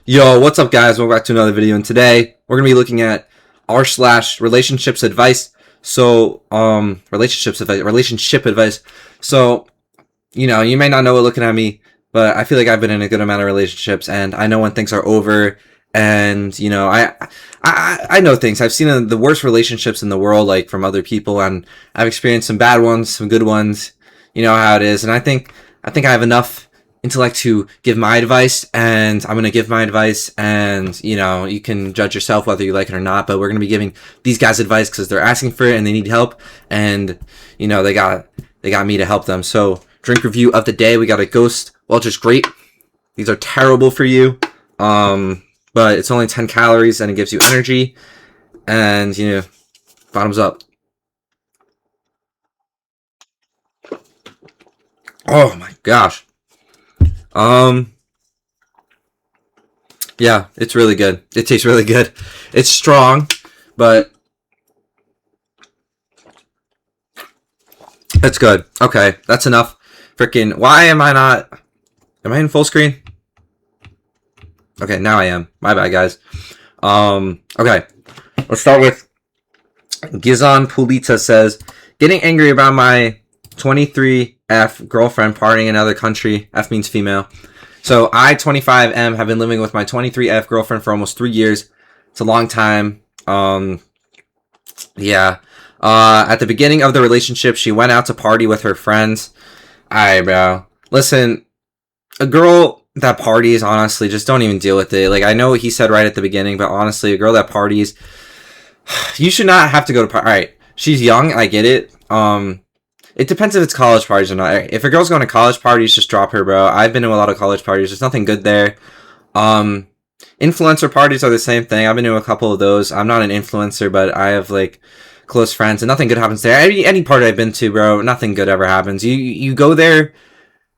Yo, what's up, guys? Welcome back to another video, and today we're gonna be looking at r/relationships advice. Relationship advice. So, you may not know it looking at me, but I feel like I've been in a good amount of relationships, and I know when things are over. And I know things. I've seen the worst relationships in the world, like from other people, and I've experienced some bad ones, some good ones. You know how it is, and I think I have enough intellect to give my advice, and I'm going to give my advice, and you can judge yourself whether you like it or not, but we're going to be giving these guys advice because they're asking for it and they need help, and they got me to help them. So drink review of the day, we got a Ghost Welch's Grape. These are terrible for you, but it's only 10 calories and it gives you energy, and bottoms up. Oh my gosh. Yeah, it's really good. It tastes really good. It's strong, but it's good. Okay, that's enough. Freaking, why am I not? Am I in full screen? Okay, now I am. My bad, guys. Okay. Let's start with Gizon Pulita says, getting angry about my 23F girlfriend partying in another country. F means female. So I, 25M, have been living with my 23F girlfriend for almost 3 years. It's a long time. Yeah. At the beginning of the relationship, she went out to party with her friends. Alright, bro. Listen, a girl that parties, honestly, just don't even deal with it. Like, I know what he said right at the beginning, but honestly, a girl that parties, you should not have to go to party. Alright, she's young, I get it. It depends if it's college parties or not. If a girl's going to college parties, just drop her, bro. I've been to a lot of college parties. There's nothing good there. Influencer parties are the same thing. I've been to a couple of those. I'm not an influencer, but I have, like, close friends, and nothing good happens there. Any party I've been to, bro, nothing good ever happens. You go there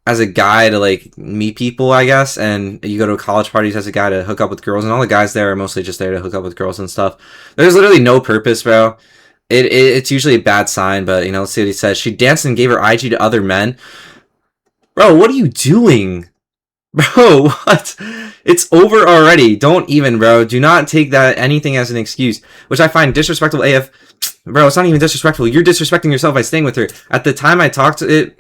as a guy to, like, meet people, I guess, and you go to college parties as a guy to hook up with girls, and all the guys there are mostly just there to hook up with girls and stuff. There's literally no purpose, bro. It's usually a bad sign, but let's see what he says. She danced and gave her IG to other men. Bro, what are you doing? Bro, what? It's over already. Don't even, bro. Do not take that anything as an excuse, which I find disrespectful AF. Bro, it's not even disrespectful. You're disrespecting yourself by staying with her. At the time I talked it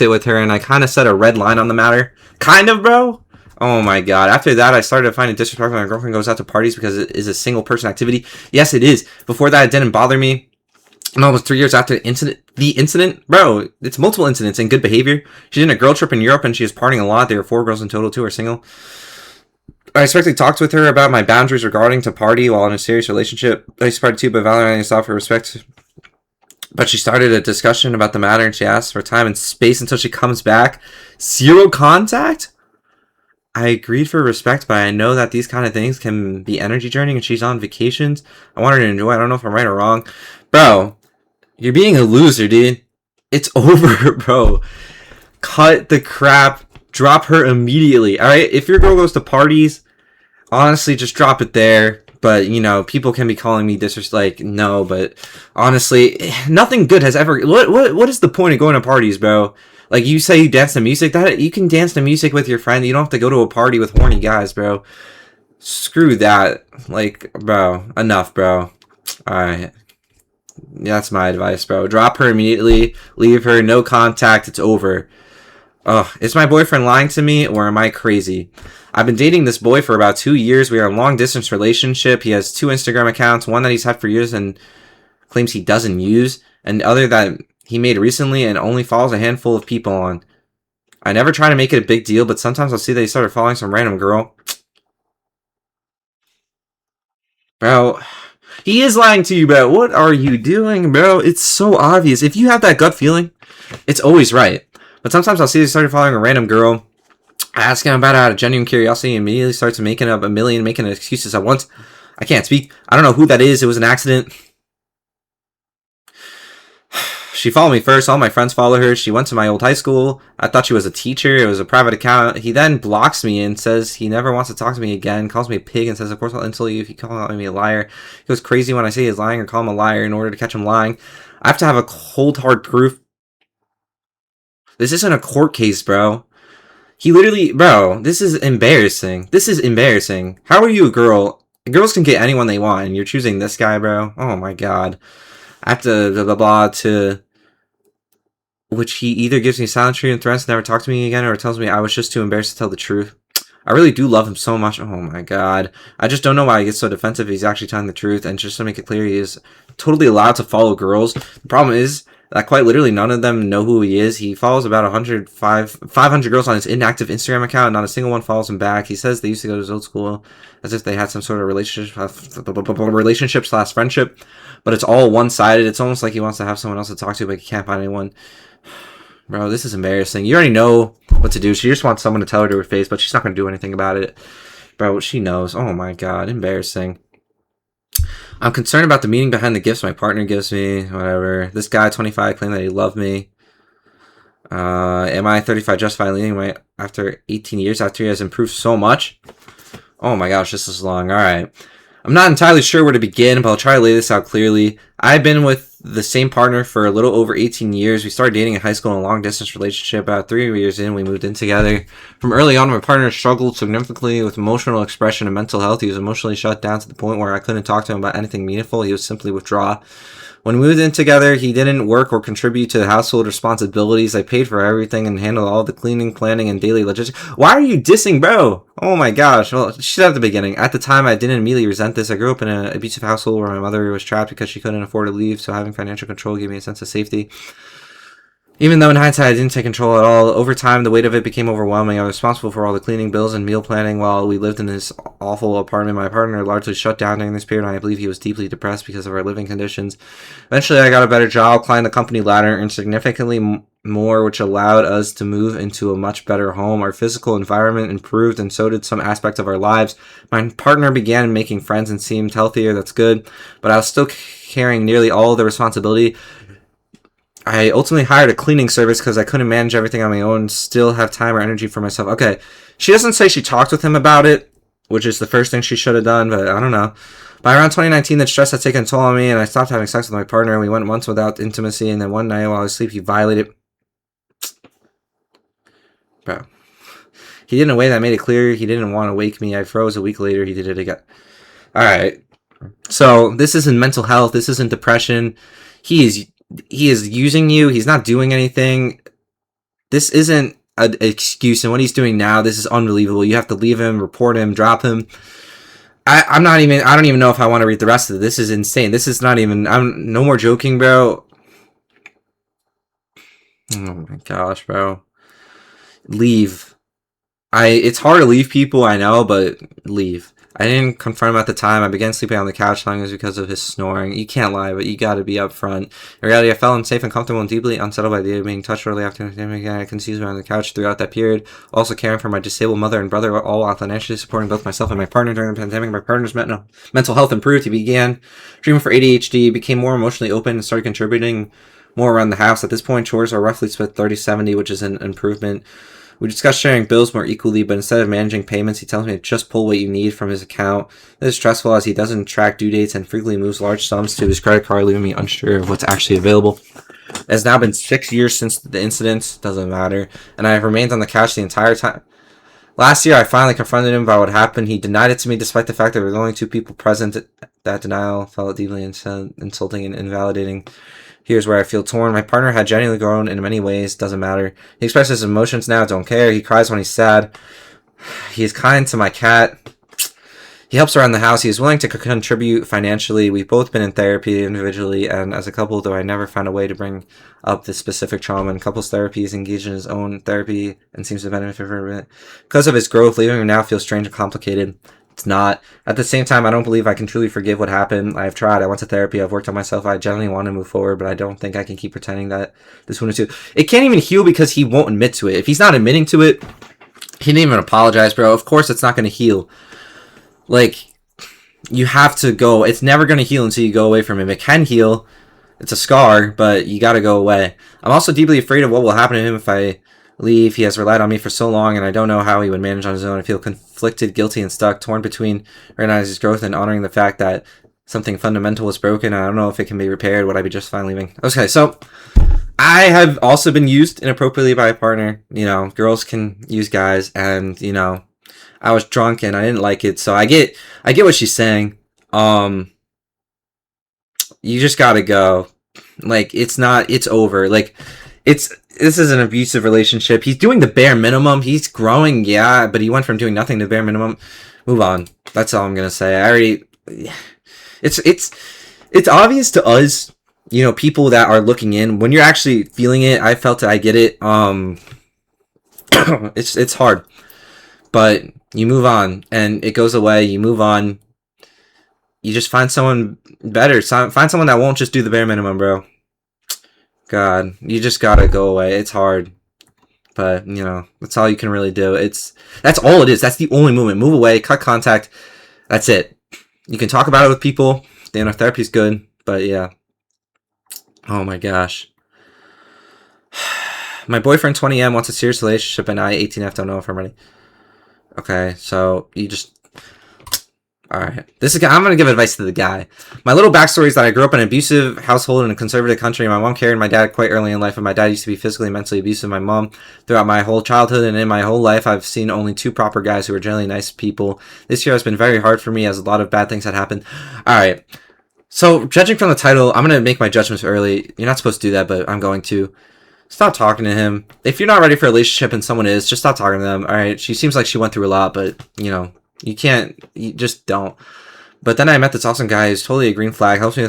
with her, and I kind of set a red line on the matter. Kind of, bro. Oh my god. After that, I started to find it disrespectful when my girlfriend goes out to parties because it is a single person activity. Yes, it is. Before that, it didn't bother me. And almost 3 years after the incident, bro, it's multiple incidents and good behavior. She did a girl trip in Europe and she was partying a lot. There were 4 girls in total, 2 are single. I expectedly talked with her about my boundaries regarding to party while in a serious relationship. I started to, but validating myself for respect. But she started a discussion about the matter and she asked for time and space until she comes back. 0 contact? I agreed for respect, but I know that these kind of things can be energy draining and she's on vacations. I want her to enjoy. I don't know if I'm right or wrong. Bro, you're being a loser, dude. It's over, bro. Cut the crap. Drop her immediately, alright? If your girl goes to parties, honestly, just drop it there. But, people can be calling me like, no, but honestly, nothing good has ever... What is the point of going to parties, bro? Like, you say you dance to music, that you can dance to music with your friend. You don't have to go to a party with horny guys, bro. Screw that. Like, bro, enough, bro. Alright. That's my advice, bro. Drop her immediately. Leave her. No contact. It's over. Ugh. Is my boyfriend lying to me, or am I crazy? I've been dating this boy for about 2 years. We are in a long-distance relationship. He has 2 Instagram accounts, one that he's had for years and claims he doesn't use, and the other that he made recently and only follows a handful of people on. I never try to make it a big deal, but sometimes I'll see that he started following some random girl. Bro, he is lying to you, bro. What are you doing, bro? It's so obvious. If you have that gut feeling, it's always right. But sometimes I'll see that he started following a random girl. I ask him about it out of genuine curiosity and immediately starts making up making excuses at once. I can't speak. I don't know who that is. It was an accident. She followed me first. All my friends follow her. She went to my old high school. I thought she was a teacher. It was a private account. He then blocks me and says he never wants to talk to me again. Calls me a pig and says, of course I'll insult you if you call me a liar. He goes crazy when I say he's lying or call him a liar in order to catch him lying. I have to have a cold hard proof. This isn't a court case, bro. He literally, bro, this is embarrassing. This is embarrassing. How are you a girl? Girls can get anyone they want, and you're choosing this guy, bro? Oh my god. I have to blah blah blah to which he either gives me silent treatment threats, never talk to me again, or tells me I was just too embarrassed to tell the truth. I really do love him so much. Oh my god. I just don't know why he gets so defensive. He's actually telling the truth. And just to make it clear, he is totally allowed to follow girls. The problem is that quite literally none of them know who he is. He follows about 500 girls on his inactive Instagram account. And not a single one follows him back. He says they used to go to his old school as if they had some sort of relationship slash friendship. But it's all one-sided. It's almost like he wants to have someone else to talk to, but he can't find anyone. Bro, this is embarrassing. You already know what to do. She just wants someone to tell her to her face, but she's not going to do anything about it. Bro, she knows. Oh my god, embarrassing. I'm concerned about the meaning behind the gifts my partner gives me. Whatever. This guy, 25, claimed that he loved me. Am I 35 justified leaving my after 18 years after he has improved so much? Oh my gosh, this is long. Alright. I'm not entirely sure where to begin, but I'll try to lay this out clearly. I've been with the same partner for a little over 18 years. We started dating in high school in a long-distance relationship. About 3 years in, we moved in together. From early on, my partner struggled significantly with emotional expression and mental health. He was emotionally shut down to the point where I couldn't talk to him about anything meaningful. He would simply withdraw. When we moved in together, he didn't work or contribute to the household responsibilities. I paid for everything and handled all the cleaning, planning, and daily logistics. Why are you dissing, bro? Oh my gosh. Well, shit at the beginning. At the time, I didn't immediately resent this. I grew up in an abusive household where my mother was trapped because she couldn't afford to leave, so having financial control gave me a sense of safety. Even though in hindsight I didn't take control at all, over time the weight of it became overwhelming. I was responsible for all the cleaning, bills, and meal planning while we lived in this awful apartment. My partner largely shut down during this period, and I believe he was deeply depressed because of our living conditions. Eventually I got a better job, climbed the company ladder, and significantly more, which allowed us to move into a much better home. Our physical environment improved, and so did some aspects of our lives. My partner began making friends and seemed healthier. That's good, but I was still carrying nearly all of the responsibility. I ultimately hired a cleaning service because I couldn't manage everything on my own, still have time or energy for myself. Okay, she doesn't say she talked with him about it, which is the first thing she should have done, but I don't know. By around 2019, the stress had taken a toll on me, and I stopped having sex with my partner. We went months without intimacy, and then one night while I was asleep, he violated... Bro. He did it in a way that made it clear he didn't want to wake me. I froze. A week later, he did it again. Alright. So, this isn't mental health. This isn't depression. He is using you. He's not doing anything. This isn't an excuse. And what he's doing now, this is unbelievable. You have to leave him, report him, drop him. I don't even know if I want to read the rest of it. This is insane. This is not even, I'm no more joking, bro. Oh my gosh, bro. Leave. It's hard to leave people, I know, but leave. I didn't confront him at the time. I began sleeping on the couch, telling him it was because of his snoring. You can't lie, but you gotta be upfront. In reality, I felt unsafe and comfortable and deeply unsettled by the idea of being touched shortly after him again. I conceived on the couch throughout that period, also caring for my disabled mother and brother, all while financially supporting both myself and my partner during the pandemic. My partner's mental health improved. He began treatment for ADHD, became more emotionally open, and started contributing more around the house. At this point, chores are roughly split 30-70, which is an improvement. We discussed sharing bills more equally, but instead of managing payments, he tells me to just pull what you need from his account. This is stressful as he doesn't track due dates and frequently moves large sums to his credit card, leaving me unsure of what's actually available. It has now been 6 years since the incident. Doesn't matter. And I have remained on the couch the entire time. Last year, I finally confronted him about what happened. He denied it to me despite the fact that there were only 2 people present. That denial felt deeply insulting and invalidating. Here's where I feel torn. My partner had genuinely grown in many ways. Doesn't matter. He expresses emotions now. Don't care. He cries when he's sad. He is kind to my cat. He helps around the house. He is willing to contribute financially. We've both been in therapy individually and as a couple, though I never found a way to bring up this specific trauma. In couples therapy, he's engaged in his own therapy and seems to benefit from it. Because of his growth, leaving him now feels strange and complicated. It's not. At the same time, I don't believe I can truly forgive what happened. I've tried. I went to therapy. I've worked on myself. I genuinely want to move forward, but I don't think I can keep pretending that this wouldn't do. It can't even heal because he won't admit to it. If he's not admitting to it, he didn't even apologize, bro. Of course it's not going to heal. Like, you have to go. It's never going to heal until you go away from him. It can heal. It's a scar, but you got to go away. I'm also deeply afraid of what will happen to him if I leave. He has relied on me for so long, and I don't know how he would manage on his own. I feel conflicted, guilty, and stuck, torn between recognizing his growth and honoring the fact that something fundamental was broken. I don't know if it can be repaired. Would I be just fine leaving? Okay, so I have also been used inappropriately by a partner. You know, girls can use guys, and you know, I was drunk and I didn't like it. So I get what she's saying. You just gotta go. Like, it's over. Like, this is an abusive relationship. He's doing the bare minimum. He's growing, yeah, but he went from doing nothing to bare minimum. Move on. That's all I'm gonna say. I already, it's obvious to us, you know, people that are looking in. When you're actually feeling it, I felt it. I get it. It's hard, but you move on, and it goes away. You move on. You just find someone better. Find someone that won't just do the bare minimum, bro. God, you just gotta go away. It's hard, but you know, that's all you can really do. That's all it is. That's the only movement. Move away, cut contact. That's it. You can talk about it with people. You know, therapy's good, but yeah. Oh my gosh. My boyfriend 20M wants a serious relationship, and I 18F don't know if I'm ready. Okay, so you just. Alright. I'm gonna give advice to the guy. My little backstory is that I grew up in an abusive household in a conservative country. My mom carried my dad quite early in life, and my dad used to be physically and mentally abusive to my mom. Throughout my whole childhood and in my whole life, I've seen only 2 proper guys who are generally nice people. This year has been very hard for me as a lot of bad things had happened. Alright. So, judging from the title, I'm gonna make my judgments early. You're not supposed to do that, but I'm going to. Stop talking to him. If you're not ready for a relationship and someone is, just stop talking to them. Alright, she seems like she went through a lot, but, you know, you just don't. But then I met this awesome guy who's totally a green flag, helps me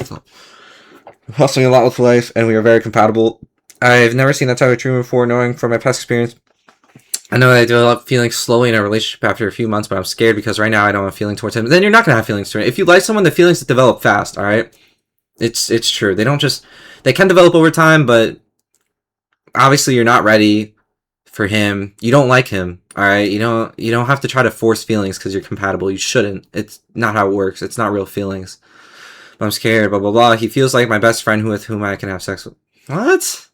a lot with life, and we are very compatible. I've never seen that type of treatment before, knowing from my past experience. I know that I develop feelings slowly in a relationship after a few months, but I'm scared because right now I don't have a feeling towards him. Then you're not going to have feelings towards him. If you like someone, the feelings develop fast, alright? It's true. They can develop over time, but obviously you're not ready for him. You don't like him, alright? You don't have to try to force feelings because you're compatible. You shouldn't. It's not how it works. It's not real feelings. But I'm scared, blah, blah, blah. He feels like my best friend with whom I can have sex with. What?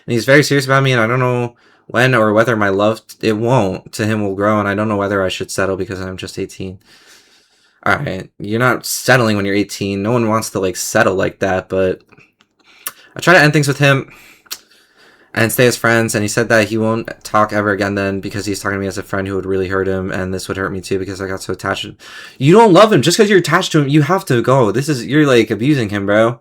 And he's very serious about me, and I don't know when or whether my love, to him will grow, and I don't know whether I should settle because I'm just 18. Alright, you're not settling when you're 18. No one wants to, like, settle like that, but I try to end things with him and stay as friends, and he said that he won't talk ever again then because he's talking to me as a friend who would really hurt him, and this would hurt me too because I got so attached to him. You don't love him. Just because you're attached to him, you have to go. You're like abusing him, bro.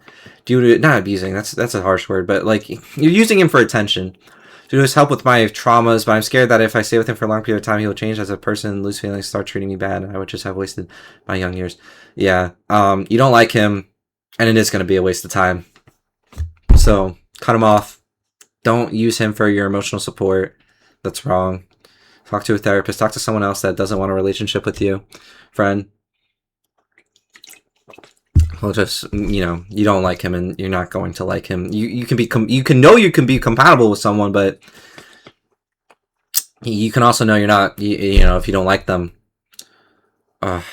Not abusing, that's a harsh word, but like you're using him for attention. Due to his help with my traumas, but I'm scared that if I stay with him for a long period of time, he'll change as a person, lose feelings, start treating me bad, and I would just have wasted my young years. Yeah, you don't like him, and it is going to be a waste of time. So, cut him off. Don't use him for your emotional support. That's wrong. Talk to a therapist. Talk to someone else that doesn't want a relationship with you. Friend. Well, just, you know, you don't like him and you're not going to like him. You can be compatible with someone, but you can also know you're not, you know, if you don't like them. Why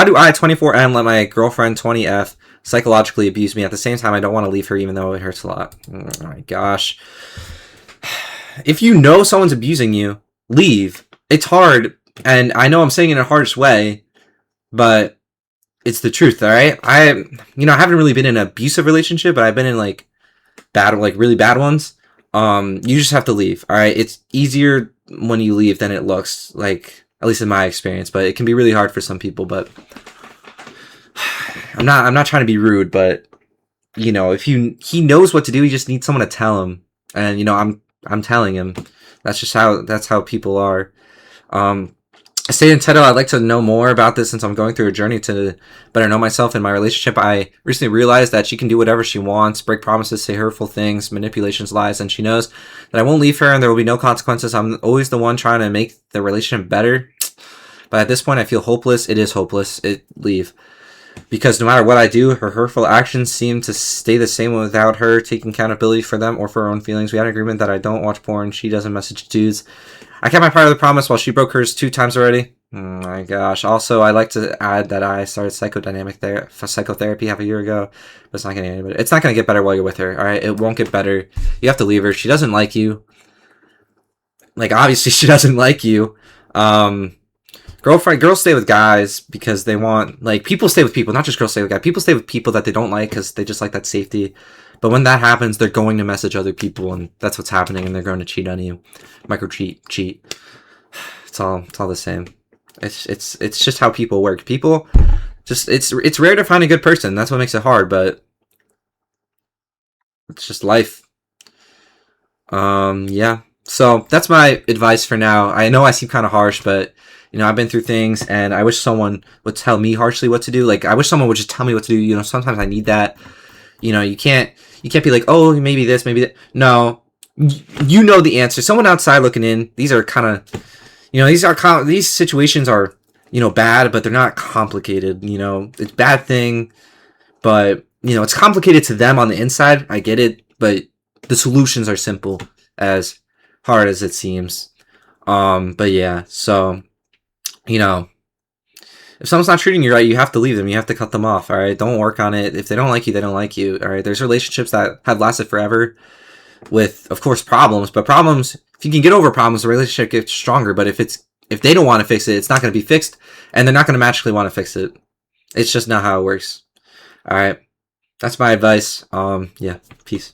do I, 24M, let my girlfriend, 20F, psychologically abuse me? At the same time, I don't want to leave her even though it hurts a lot. Oh my gosh. If you know someone's abusing you, leave. It's hard, and I know I'm saying it in the hardest way, but it's the truth, alright? I haven't really been in an abusive relationship, but I've been in, like, really bad ones. You just have to leave, alright? It's easier when you leave than it looks, like, at least in my experience, but it can be really hard for some people, but I'm not trying to be rude, but, you know, if he knows what to do, he just needs someone to tell him, and, you know, I'm telling him. That's how people are. I stated in title, I'd like to know more about this since I'm going through a journey to better know myself in my relationship. I recently realized that she can do whatever she wants, break promises, say hurtful things, manipulations, lies, and she knows that I won't leave her and there will be no consequences. I'm always the one trying to make the relationship better. But at this point, I feel hopeless. It is hopeless. Leave. Because no matter what I do, her hurtful actions seem to stay the same without her taking accountability for them or for her own feelings. We had an agreement that I don't watch porn. She doesn't message dudes. I kept my part of the promise while she broke hers 2 times already. Oh my gosh. Also, I'd like to add that I started psychotherapy half a year ago. But it's not getting any better. It's not going to get better while you're with her, alright? It won't get better. You have to leave her. She doesn't like you. Like, obviously, she doesn't like you. Girls stay with guys because they want, like, people stay with people, not just girls stay with guys. People stay with people that they don't like because they just like that safety. But when that happens, they're going to message other people, and that's what's happening, and they're going to cheat on you. Micro cheat. It's all the same. It's just how people work. People just, it's rare to find a good person. That's what makes it hard, but it's just life. Yeah. So that's my advice for now. I know I seem kind of harsh, but I've been through things, and I wish someone would tell me harshly what to do. Like, I wish someone would just tell me what to do. Sometimes I need that. You can't be like, oh, maybe this, maybe that. No, you know the answer. Someone outside looking in. These are kind of, these situations are, bad, but they're not complicated. It's a bad thing, but it's complicated to them on the inside. I get it, but the solutions are simple, as hard as it seems. But yeah, so if someone's not treating you right, you have to leave them. You have to cut them off. All right, don't work on it. If they don't like you, they don't like you. All right, there's relationships that have lasted forever, with, of course, problems. But problems, if you can get over problems, the relationship gets stronger. But if they don't want to fix it, it's not going to be fixed, and they're not going to magically want to fix it. It's just not how it works. All right, that's my advice. Yeah, peace.